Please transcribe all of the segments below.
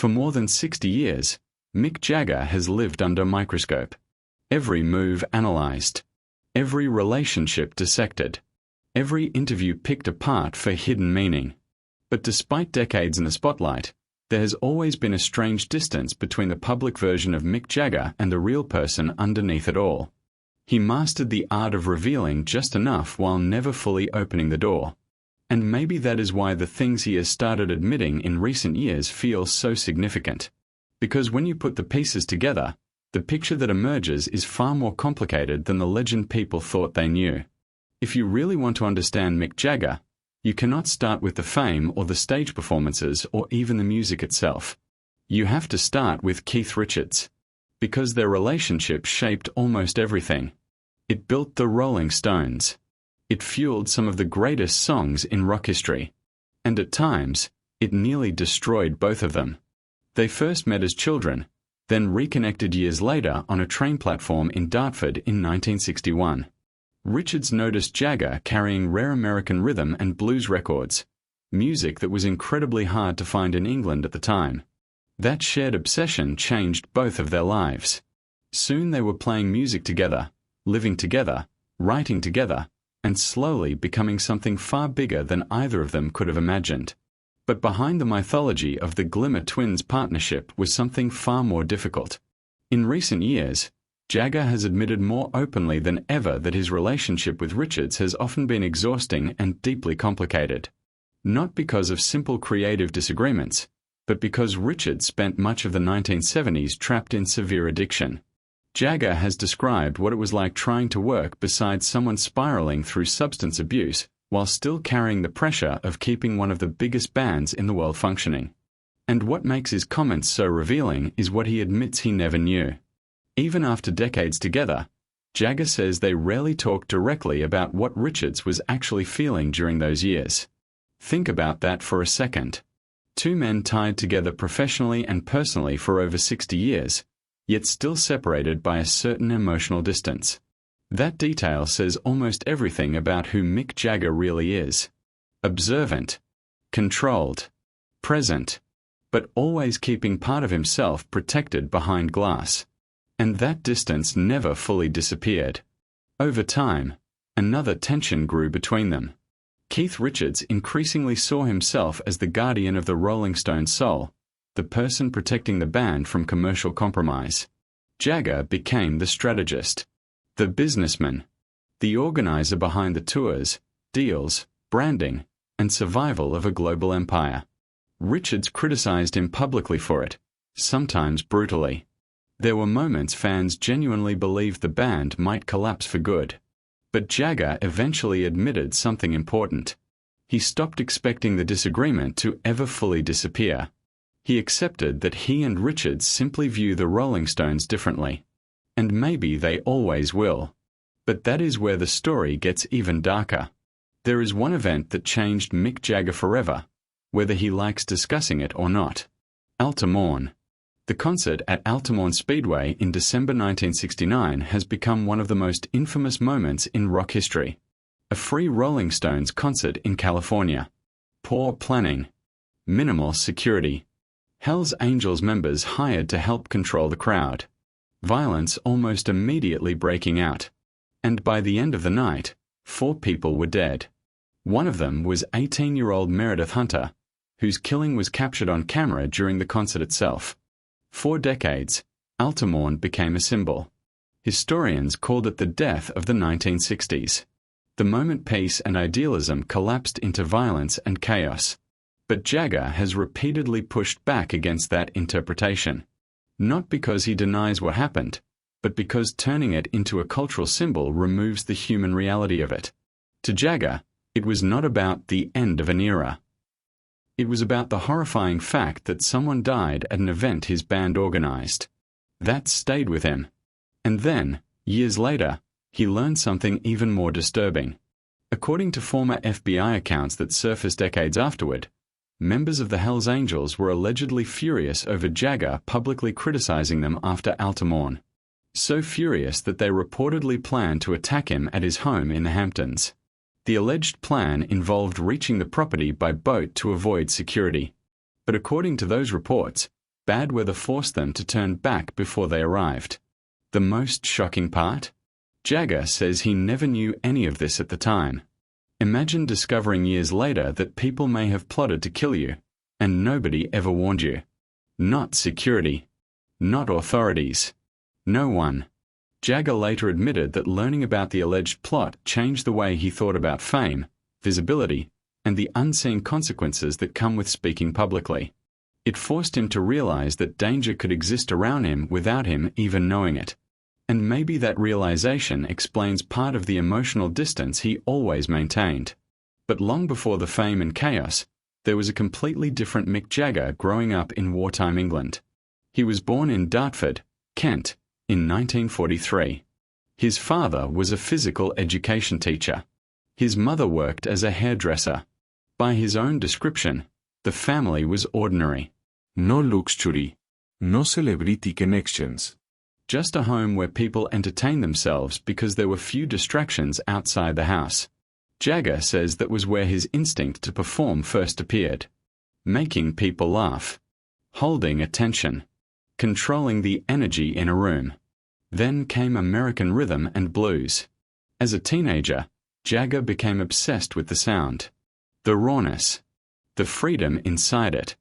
For more than 60 years, Mick Jagger has lived under a microscope. Every move analyzed. Every relationship dissected. Every interview picked apart for hidden meaning. But despite decades in the spotlight, there has always been a strange distance between the public version of Mick Jagger and the real person underneath it all. He mastered the art of revealing just enough while never fully opening the door. And maybe that is why the things he has started admitting in recent years feel so significant. Because when you put the pieces together, the picture that emerges is far more complicated than the legend people thought they knew. If you really want to understand Mick Jagger, you cannot start with the fame or the stage performances or even the music itself. You have to start with Keith Richards. Because their relationship shaped almost everything. It built the Rolling Stones. It fueled some of the greatest songs in rock history. And at times, it nearly destroyed both of them. They first met as children, then reconnected years later on a train platform in Dartford in 1961. Richards noticed Jagger carrying rare American rhythm and blues records, music that was incredibly hard to find in England at the time. That shared obsession changed both of their lives. Soon they were playing music together, living together, writing together, and slowly becoming something far bigger than either of them could have imagined. But behind the mythology of the Glimmer Twins partnership was something far more difficult. In recent years, Jagger has admitted more openly than ever that his relationship with Richards has often been exhausting and deeply complicated. Not because of simple creative disagreements, but because Richards spent much of the 1970s trapped in severe addiction. Jagger has described what it was like trying to work beside someone spiraling through substance abuse while still carrying the pressure of keeping one of the biggest bands in the world functioning. And what makes his comments so revealing is what he admits he never knew. Even after decades together, Jagger says they rarely talked directly about what Richards was actually feeling during those years. Think about that for a second. Two men tied together professionally and personally for over 60 years, yet still separated by a certain emotional distance. That detail says almost everything about who Mick Jagger really is. Observant, controlled, present, but always keeping part of himself protected behind glass. And that distance never fully disappeared. Over time, another tension grew between them. Keith Richards increasingly saw himself as the guardian of the Rolling Stones' soul, the person protecting the band from commercial compromise. Jagger became the strategist, the businessman, the organizer behind the tours, deals, branding, and survival of a global empire. Richards criticized him publicly for it, sometimes brutally. There were moments fans genuinely believed the band might collapse for good. But Jagger eventually admitted something important. He stopped expecting the disagreement to ever fully disappear. He accepted that he and Richards simply view the Rolling Stones differently. And maybe they always will. But that is where the story gets even darker. There is one event that changed Mick Jagger forever, whether he likes discussing it or not. Altamont. The concert at Altamont Speedway in December 1969 has become one of the most infamous moments in rock history. A free Rolling Stones concert in California. Poor planning. Minimal security. Hell's Angels members hired to help control the crowd. Violence almost immediately breaking out. And by the end of the night, 4 people were dead. One of them was 18-year-old Meredith Hunter, whose killing was captured on camera during the concert itself. For decades, Altamont became a symbol. Historians called it the death of the 1960s. The moment peace and idealism collapsed into violence and chaos. But Jagger has repeatedly pushed back against that interpretation. Not because he denies what happened, but because turning it into a cultural symbol removes the human reality of it. To Jagger, it was not about the end of an era. It was about the horrifying fact that someone died at an event his band organized. That stayed with him. And then, years later, he learned something even more disturbing. According to former FBI accounts that surfaced decades afterward, members of the Hells Angels were allegedly furious over Jagger publicly criticizing them after Altamont. So furious that they reportedly planned to attack him at his home in the Hamptons. The alleged plan involved reaching the property by boat to avoid security. But according to those reports, Bad weather forced them to turn back before they arrived. The most shocking part? Jagger says he never knew any of this at the time. Imagine discovering years later that people may have plotted to kill you, and nobody ever warned you. Not security. Not authorities. No one. Jagger later admitted that learning about the alleged plot changed the way he thought about fame, visibility, and the unseen consequences that come with speaking publicly. It forced him to realize that danger could exist around him without him even knowing it. And maybe that realization explains part of the emotional distance he always maintained. But long before the fame and chaos, there was a completely different Mick Jagger growing up in wartime England. He was born in Dartford, Kent, in 1943. His father was a physical education teacher. His mother worked as a hairdresser. By his own description, the family was ordinary. No luxury. No celebrity connections. Just a home where people entertained themselves because there were few distractions outside the house. Jagger says that was where his instinct to perform first appeared. Making people laugh. Holding attention. Controlling the energy in a room. Then came American rhythm and blues. As a teenager, Jagger became obsessed with the sound. The rawness. The freedom inside it.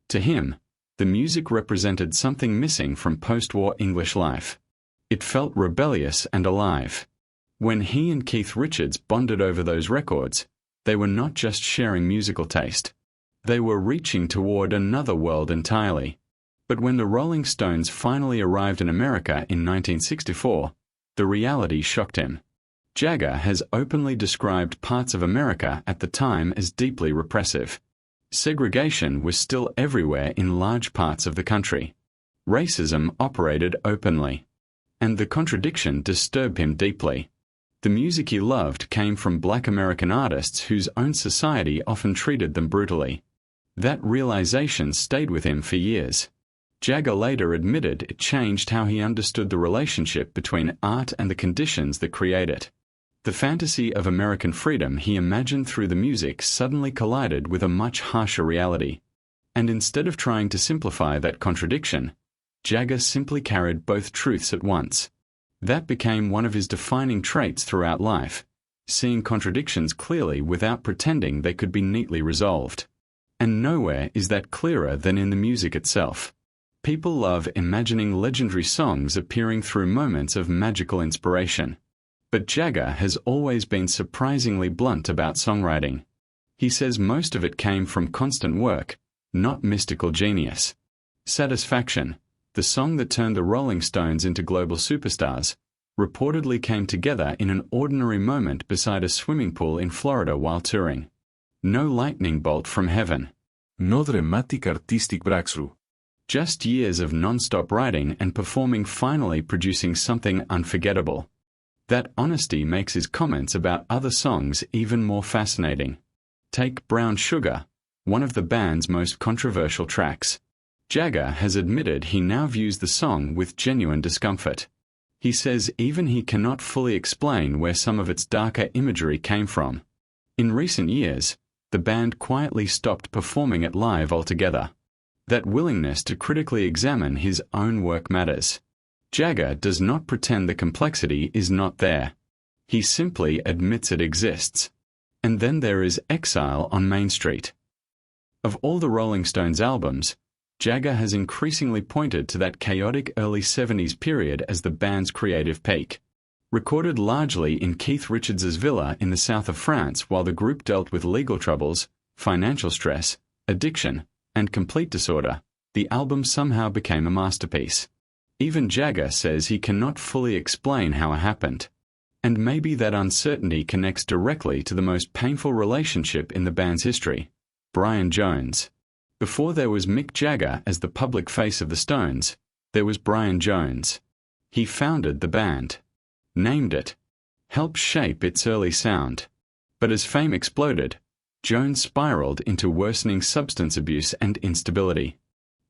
To him, the music represented something missing from post-war English life. It felt rebellious and alive. When he and Keith-Richards bonded over those records, they were not just sharing musical taste. They were reaching toward another world entirely. But when the Rolling Stones finally arrived in America in 1964, the reality shocked him. Jagger has openly described parts of America at the time as deeply repressive. Segregation was still everywhere in large parts of the country. Racism operated openly. And the contradiction disturbed him deeply. The music he loved came from Black American artists whose own society often treated them brutally. That realization stayed with him for years. Jagger later admitted it changed how he understood the relationship between art and the conditions that create it. The fantasy of American freedom he imagined through the music suddenly collided with a much harsher reality. And instead of trying to simplify that contradiction, Jagger simply carried both truths at once. That became one of his defining traits throughout life, seeing contradictions clearly without pretending they could be neatly resolved. And nowhere is that clearer than in the music itself. People love imagining legendary songs appearing through moments of magical inspiration. But Jagger has always been surprisingly blunt about songwriting. He says most of it came from constant work, not mystical genius. Satisfaction, the song that turned the Rolling Stones into global superstars, reportedly came together in an ordinary moment beside a swimming pool in Florida while touring. No lightning bolt from heaven. No dramatic artistic breakthrough. Just years of non-stop writing and performing, finally producing something unforgettable. That honesty makes his comments about other songs even more fascinating. Take Brown Sugar, one of the band's most controversial tracks. Jagger has admitted he now views the song with genuine discomfort. He says even he cannot fully explain where some of its darker imagery came from. In recent years, the band quietly stopped performing it live altogether. That willingness to critically examine his own work matters. Jagger does not pretend the complexity is not there. He simply admits it exists. And then there is Exile on Main Street. Of all the Rolling Stones albums, Jagger has increasingly pointed to that chaotic early 70s period as the band's creative peak. Recorded largely in Keith-Richards' villa in the south of France while the group dealt with legal troubles, financial stress, addiction, and complete disorder, the album somehow became a masterpiece. Even Jagger says he cannot fully explain how it happened. And maybe that uncertainty connects directly to the most painful relationship in the band's history, Brian Jones. Before there was Mick Jagger as the public face of the Stones, there was Brian Jones. He founded the band, named it, helped shape its early sound. But as fame exploded, Jones spiraled into worsening substance abuse and instability.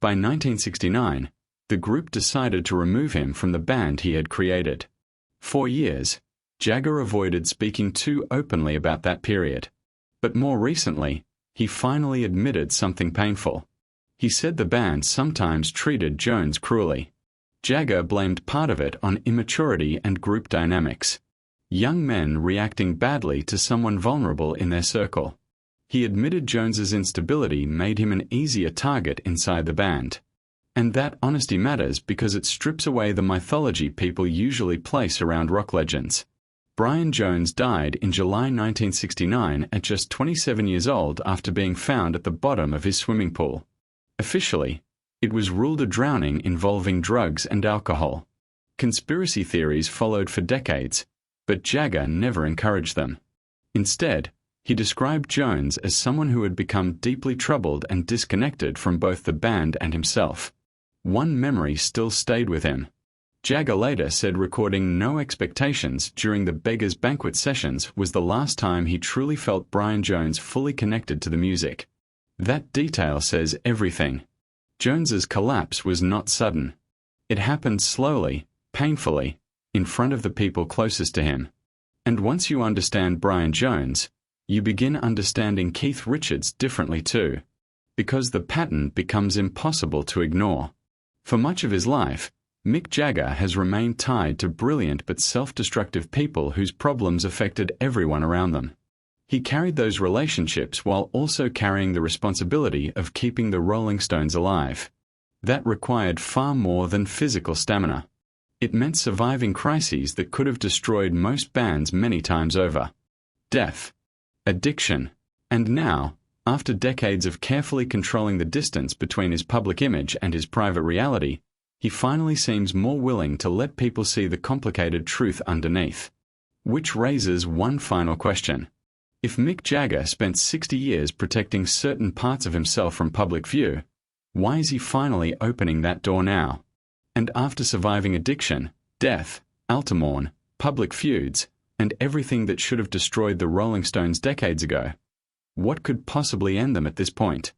By 1969, the group decided to remove him from the band he had created. For years, Jagger avoided speaking too openly about that period. But more recently, he finally admitted something painful. He said the band sometimes treated Jones cruelly. Jagger blamed part of it on immaturity and group dynamics. Young men reacting badly to someone vulnerable in their circle. He admitted Jones's instability made him an easier target inside the band. And that honesty matters because it strips away the mythology people usually place around rock legends. Brian Jones died in July 1969 at just 27 years old after being found at the bottom of his swimming pool. Officially, it was ruled a drowning involving drugs and alcohol. Conspiracy theories followed for decades, but Jagger never encouraged them. Instead, he described Jones as someone who had become deeply troubled and disconnected from both the band and himself. One memory still stayed with him. Jagger later said recording No Expectations during the Beggars Banquet sessions was the last time he truly felt Brian Jones fully connected to the music. That detail says everything. Jones's collapse was not sudden. It happened slowly, painfully, in front of the people closest to him. And once you understand Brian Jones, you begin understanding Keith Richards differently too, because the pattern becomes impossible to ignore. For much of his life, Mick Jagger has remained tied to brilliant but self-destructive people whose problems affected everyone around them. He carried those relationships while also carrying the responsibility of keeping the Rolling Stones alive. That required far more than physical stamina. It meant surviving crises that could have destroyed most bands many times over. Death, addiction, and now, after decades of carefully controlling the distance between his public image and his private reality, he finally seems more willing to let people see the complicated truth underneath. Which raises one final question. If Mick Jagger spent 60 years protecting certain parts of himself from public view, why is he finally opening that door now? And after surviving addiction, death, Altamont, public feuds, and everything that should have destroyed the Rolling Stones decades ago, what could possibly end them at this point?